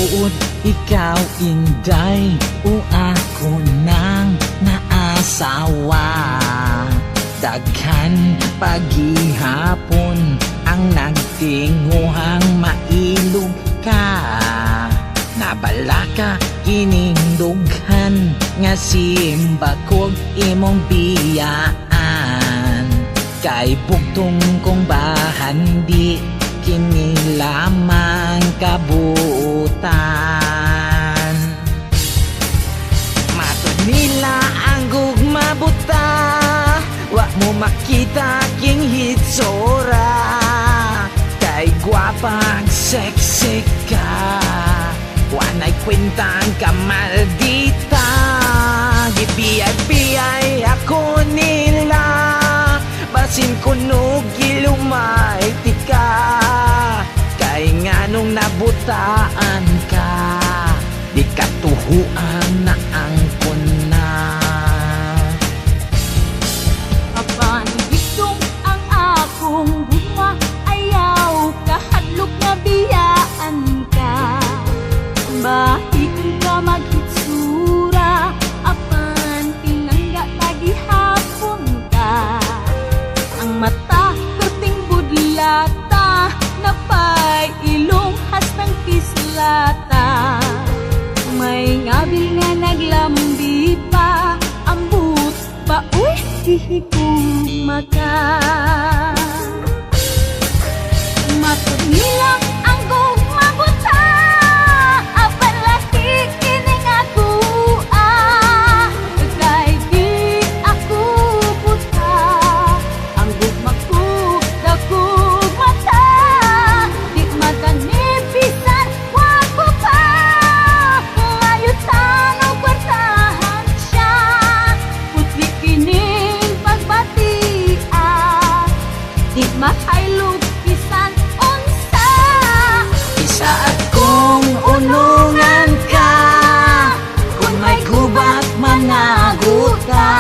buod ikaw inday o ako nang naasawa. Daghan paghihapon ang nagtinguhang mailog ka. Nabala ka kining dughan nga simba kog imong biyaan. Kay bugtong kong bahan di kini lamang kabuutan. Matod nila ang gugma buta, wa mo makita king hitsura. Kay gwapang sexy ka, wanay kwentang kamaldita. Gibiyay-biyay ako nila, basin kunog ilumay tika. Kay nganong nabutaan ka, di katuhuan na ang kuna. Apan gitong ang akong bunga, ayaw kahadlok na biyaan ka. Bahig ka maghitsura, apan pinangga tagihapon ka. Ang mata kurting budlata, napay ilong has ng kislata. May ngabil nga naglambi pa, ambut pa uy hihiguma ka. Matod nilang ang gugma buta, apan lahi kining akua. Kay di ako buta, ang gugma ko dakog mata. Di matanibisan wapo pa, layutan o kwartahan siya. Putli kining pagbatian, di makailog bisan unsa. Isa akong unungan ka, kung may gubat managot ka,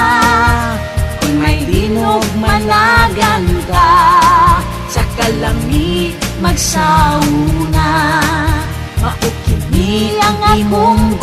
kung may linog managan ka, sa kalangi magsauna. Maukini ang imong